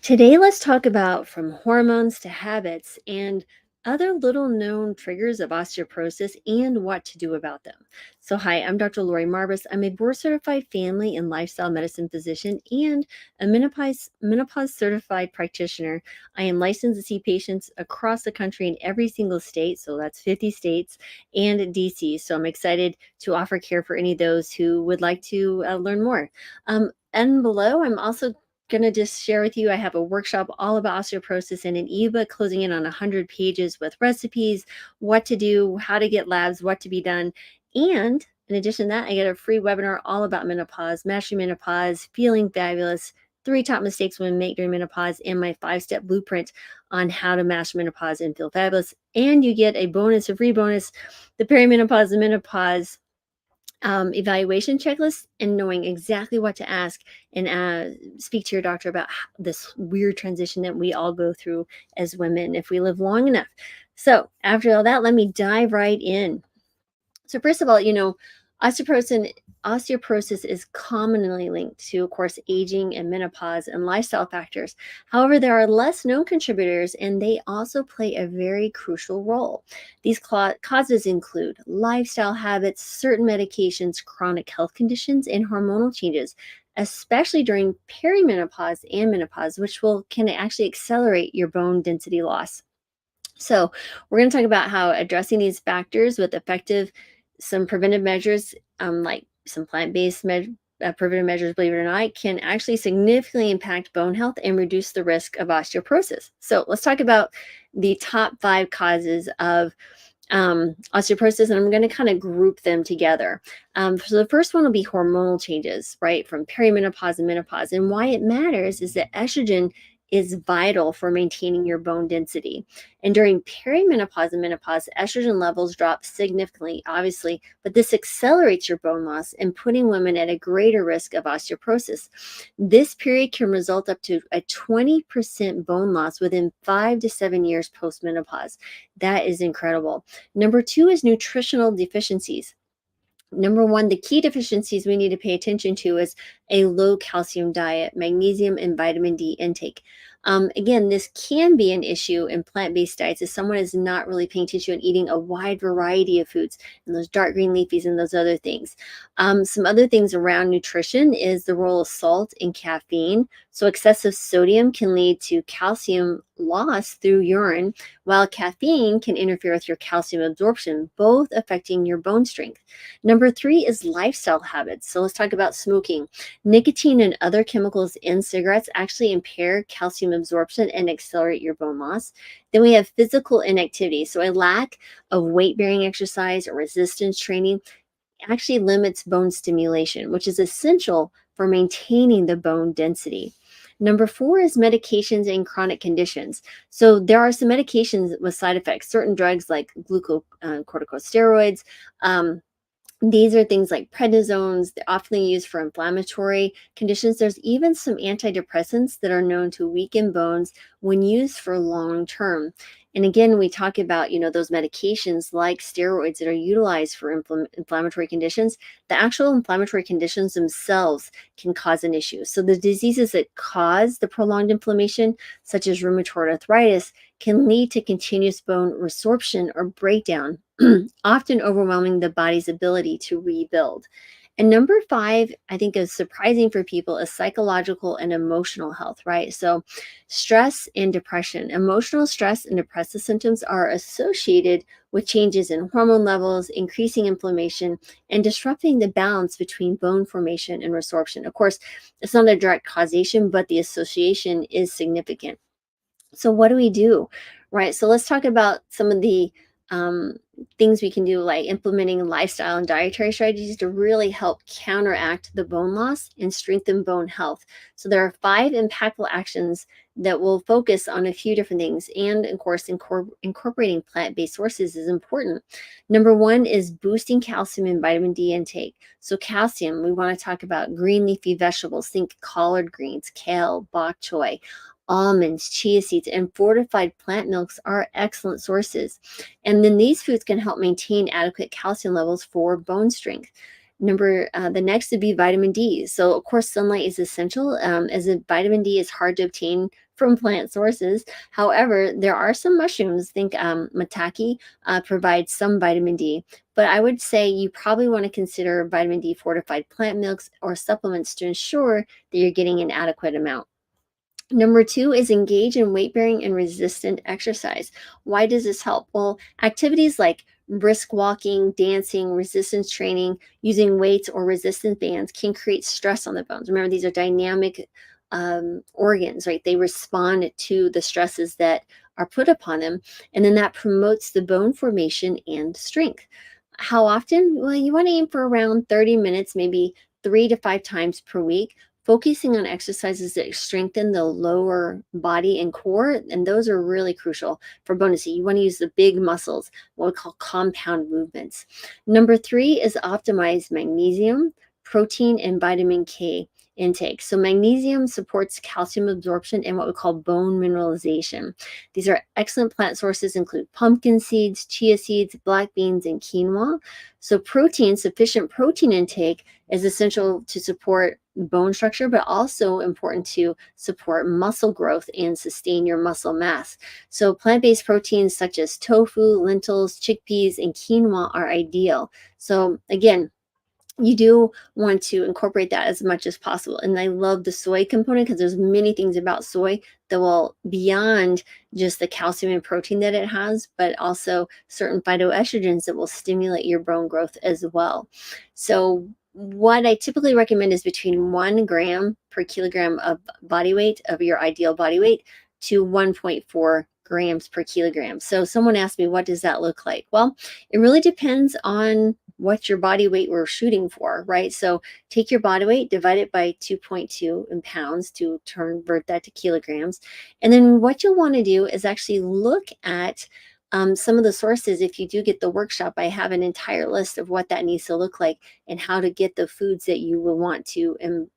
Today, let's talk about from hormones to habits and other little known triggers of osteoporosis and what to do about them. So, hi, I'm Dr. Lori Marbus. I'm a board certified family and lifestyle medicine physician and a menopause certified practitioner. I am licensed to see patients across the country in every single state. So, that's 50 states and DC. So, I'm excited to offer care for any of those who would like to learn more. And below, I'm also going to just share with you. I have a workshop all about osteoporosis and an ebook closing in on 100 pages with recipes, what to do, how to get labs, what to be done. And in addition to that, I get a free webinar all about menopause, mastering menopause, feeling fabulous, 3 top mistakes women make during menopause, and my 5-step blueprint on how to master menopause and feel fabulous. And you get a bonus, a free bonus, the perimenopause and menopause evaluation checklist, and knowing exactly what to ask and speak to your doctor about this weird transition that we all go through as women if we live long enough. So after all that, let me dive right in. So first of all, osteoporosis is commonly linked to, of course, aging and menopause and lifestyle factors. However, there are less known contributors, and they also play a very crucial role. These causes include lifestyle habits, certain medications, chronic health conditions, and hormonal changes, especially during perimenopause and menopause, which can actually accelerate your bone density loss. So, we're going to talk about how addressing these factors with some preventive measures, like some plant-based preventive measures, believe it or not, can actually significantly impact bone health and reduce the risk of osteoporosis. So, let's talk about the top 5 causes of osteoporosis, and I'm going to kind of group them together. So the first one will be hormonal changes, right, from perimenopause and menopause. And why it matters is that estrogen is vital for maintaining your bone density. And during perimenopause and menopause, estrogen levels drop significantly, obviously, but this accelerates your bone loss and putting women at a greater risk of osteoporosis. This period can result up to a 20% bone loss within 5 to 7 years post-menopause. That is incredible. Number 2 is nutritional deficiencies. Number 1, the key deficiencies we need to pay attention to is a low calcium diet, magnesium, and vitamin D intake. Again, this can be an issue in plant-based diets if someone is not really paying attention and eating a wide variety of foods and those dark green leafies and those other things. Some other things around nutrition is the role of salt and caffeine. So excessive sodium can lead to calcium loss through urine, while caffeine can interfere with your calcium absorption, both affecting your bone strength. Number 3 is lifestyle habits. So let's talk about smoking. Nicotine and other chemicals in cigarettes actually impair calcium absorption and accelerate your bone loss. Then we have physical inactivity. So a lack of weight-bearing exercise or resistance training actually limits bone stimulation, which is essential for maintaining the bone density. Number 4 is medications and chronic conditions. So there are some medications with side effects, certain drugs like glucocorticosteroids. These are things like prednisones. They're often used for inflammatory conditions. There's even some antidepressants that are known to weaken bones when used for long term. And again, we talk about, those medications like steroids that are utilized for inflammatory conditions. The actual inflammatory conditions themselves can cause an issue. So the diseases that cause the prolonged inflammation, such as rheumatoid arthritis, can lead to continuous bone resorption or breakdown, often overwhelming the body's ability to rebuild. And number 5, I think is surprising for people, is psychological and emotional health, right? So stress and depression. Emotional stress and depressive symptoms are associated with changes in hormone levels, increasing inflammation, and disrupting the balance between bone formation and resorption. Of course, it's not a direct causation, but the association is significant. So what do we do, right? So let's talk about some of the um, things we can do, like implementing lifestyle and dietary strategies to really help counteract the bone loss and strengthen bone health. So there are 5 impactful actions that will focus on a few different things. And of course, incorporating plant-based sources is important. Number 1 is boosting calcium and vitamin D intake. So calcium, we want to talk about green leafy vegetables. Think collard greens, kale, bok choy. Almonds, chia seeds, and fortified plant milks are excellent sources. And then these foods can help maintain adequate calcium levels for bone strength. The next would be vitamin D. So, of course, sunlight is essential, as a vitamin D is hard to obtain from plant sources. However, there are some mushrooms, think maitake, provides some vitamin D. But I would say you probably want to consider vitamin D fortified plant milks or supplements to ensure that you're getting an adequate amount. Number two is engage in weight bearing and resistant exercise. Why does this help? Well, activities like brisk walking, dancing, resistance training, using weights or resistance bands can create stress on the bones. Remember, these are dynamic organs, right? They respond to the stresses that are put upon them, and then that promotes the bone formation and strength. How often? Well, you want to aim for around 30 minutes, maybe 3 to 5 times per week, focusing on exercises that strengthen the lower body and core, and those are really crucial for bonus. You want to use the big muscles, what we call compound movements. Number three is optimize magnesium, protein, and vitamin K intake. So magnesium supports calcium absorption and what we call bone mineralization. These are excellent plant sources, include pumpkin seeds, chia seeds, black beans, and quinoa. So sufficient protein intake is essential to support bone structure, but also important to support muscle growth and sustain your muscle mass. So plant-based proteins such as tofu, lentils, chickpeas, and quinoa are ideal. So again, you do want to incorporate that as much as possible. And I love the soy component because there's many things about soy that will beyond just the calcium and protein that it has, but also certain phytoestrogens that will stimulate your bone growth as well. So what I typically recommend is between 1 gram per kilogram of body weight, of your ideal body weight, to 1.4 grams per kilogram. So someone asked me, what does that look like? Well, it really depends on what your body weight we're shooting for, right? So take your body weight, divide it by 2.2 in pounds to convert that to kilograms. And then what you'll want to do is actually look at some of the sources. If you do get the workshop, I have an entire list of what that needs to look like and how to get the foods that you will want to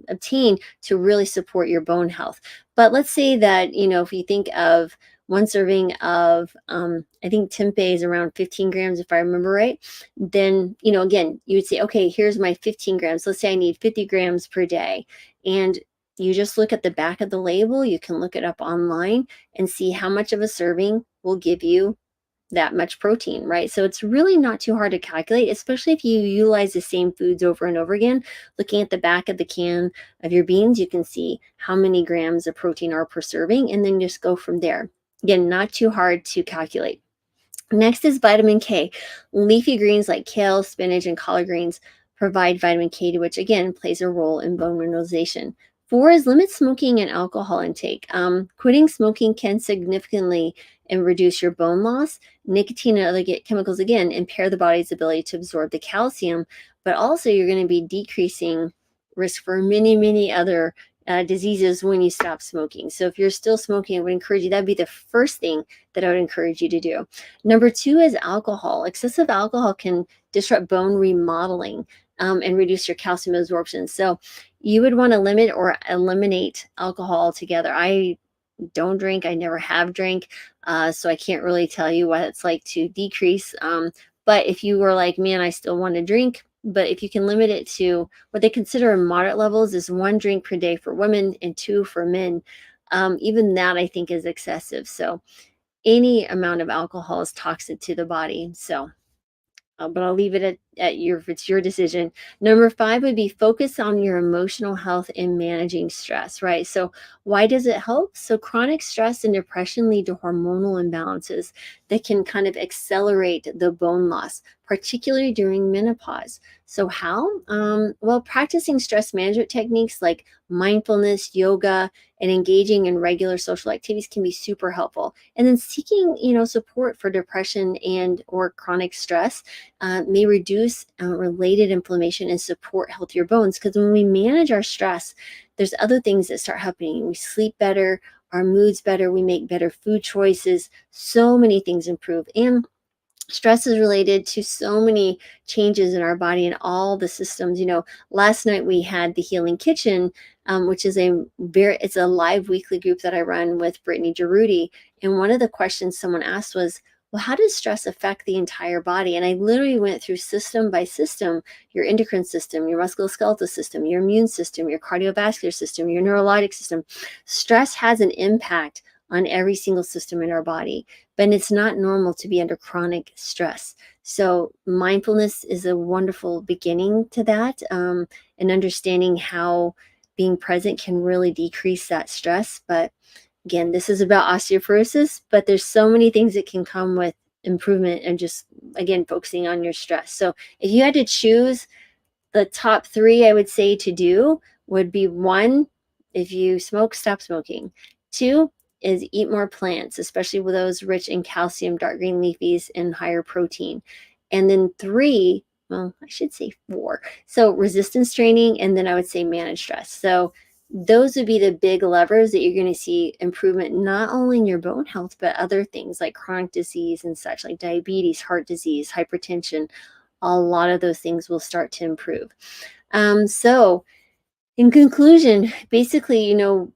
obtain to really support your bone health. But let's say that, if you think of one serving of, I think tempeh is around 15 grams, if I remember right, then, again, you would say, okay, here's my 15 grams. Let's say I need 50 grams per day. And you just look at the back of the label. You can look it up online and see how much of a serving will give you that much protein, right? So it's really not too hard to calculate, especially if you utilize the same foods over and over again. Looking at the back of the can of your beans, you can see how many grams of protein are per serving, and then just go from there. Again, not too hard to calculate. Next is vitamin K. Leafy greens like kale, spinach, and collard greens provide vitamin K, which again plays a role in bone mineralization. Four is limit smoking and alcohol intake. Quitting smoking can significantly reduce your bone loss. Nicotine and other chemicals, again, impair the body's ability to absorb the calcium, but also you're going to be decreasing risk for many, many other diseases when you stop smoking. So if you're still smoking, I would encourage you, that'd be the first thing that I would encourage you to do. Number two is alcohol. Excessive alcohol can disrupt bone remodeling and reduce your calcium absorption. So you would want to limit or eliminate alcohol altogether. I don't drink. I never have drank. So I can't really tell you what it's like to decrease. But if you were like, man, I still want to drink, but if you can limit it to what they consider moderate levels, is 1 drink per day for women and 2 for men. Even that I think is excessive. So any amount of alcohol is toxic to the body. So but I'll leave it at it's your decision. Number five would be focus on your emotional health and managing stress, right? So why does it help? So chronic stress and depression lead to hormonal imbalances that can kind of accelerate the bone loss, particularly during menopause. So how? Well, practicing stress management techniques like mindfulness, yoga, and engaging in regular social activities can be super helpful. And then seeking, support for depression and or chronic stress may reduce related inflammation and support healthier bones. Because when we manage our stress, there's other things that start happening. We sleep better, our mood's better, we make better food choices. So many things improve. And stress is related to so many changes in our body and all the systems. Last night we had the Healing Kitchen, which is it's a live weekly group that I run with Brittany Giroudi. And one of the questions someone asked was, well, how does stress affect the entire body? And I literally went through system by system: your endocrine system, your musculoskeletal system, your immune system, your cardiovascular system, your neurologic system. Stress has an impact on every single system in our body, but it's not normal to be under chronic stress. So, mindfulness is a wonderful beginning to that, and understanding how being present can really decrease that stress. But again, this is about osteoporosis, but there's so many things that can come with improvement and just, again, focusing on your stress. So, if you had to choose the top 3 I would say to do would be: 1, if you smoke, stop smoking. 2 is eat more plants, especially with those rich in calcium, dark green leafies, and higher protein. And then 3, well, I should say 4. So resistance training, and then I would say manage stress. So those would be the big levers that you're going to see improvement, not only in your bone health, but other things like chronic disease and such, like diabetes, heart disease, hypertension. A lot of those things will start to improve. So, in conclusion, basically,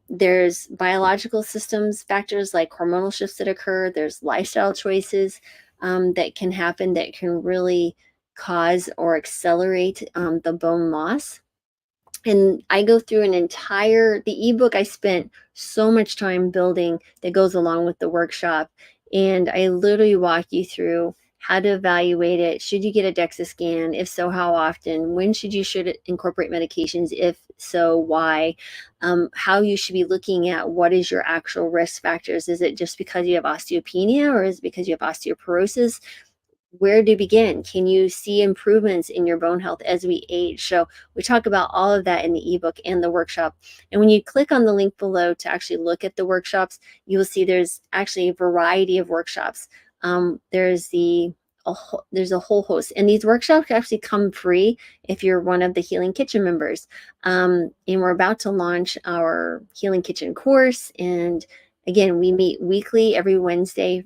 there's biological systems factors like hormonal shifts that occur, there's lifestyle choices that can happen that can really cause or accelerate the bone loss. And I go through the ebook I spent so much time building that goes along with the workshop. And I literally walk you through how to evaluate it. Should you get a DEXA scan? If so, how often? When should incorporate medications? If so, why? How you should be looking at what is your actual risk factors. Is it just because you have osteopenia, or is it because you have osteoporosis? Where to begin? Can you see improvements in your bone health as we age? So we talk about all of that in the ebook and the workshop. And when you click on the link below to actually look at the workshops, you will see there's actually a variety of workshops. There's a whole host, and these workshops actually come free if you're one of the Healing Kitchen members. And we're about to launch our Healing Kitchen course. And again, we meet weekly every Wednesday,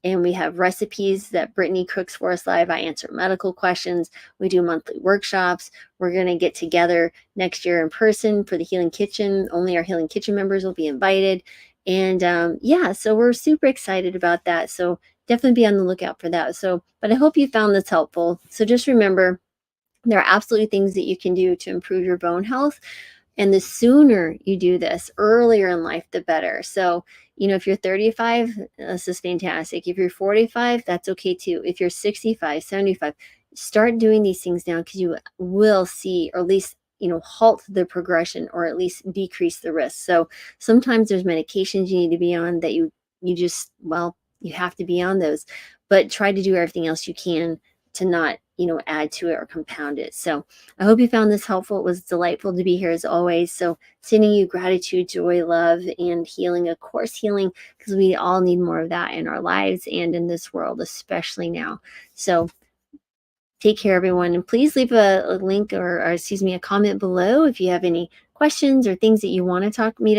and we have recipes that Brittany cooks for us live. I answer medical questions. We do monthly workshops. We're going to get together next year in person for the Healing Kitchen. Only our Healing Kitchen members will be invited. And yeah, so we're super excited about that. So definitely be on the lookout for that. So, but I hope you found this helpful. So just remember, there are absolutely things that you can do to improve your bone health. And the sooner you do this, earlier in life, the better. So, if you're 35, this is fantastic. If you're 45, that's okay too. If you're 65, 75, start doing these things now, because you will see, or at least, halt the progression, or at least decrease the risk. So sometimes there's medications you need to be on that you just, well, you have to be on those, but try to do everything else you can to not, add to it or compound it. So I hope you found this helpful. It was delightful to be here as always. So sending you gratitude, joy, love, and healing, of course, healing, because we all need more of that in our lives and in this world, especially now. So take care, everyone. And please leave a link, or excuse me, a comment below if you have any questions or things that you want to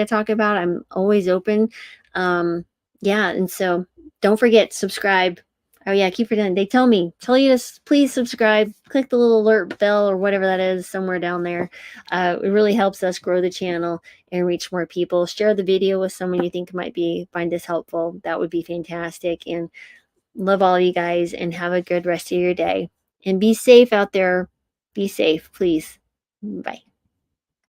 talk about. I'm always open. Yeah. And so don't forget, subscribe. Oh yeah, keep forgetting. They tell you to please subscribe, click the little alert bell or whatever that is somewhere down there. It really helps us grow the channel and reach more people. Share the video with someone you think find this helpful. That would be fantastic. And love all of you guys, and have a good rest of your day. And be safe out there. Be safe, please. Bye.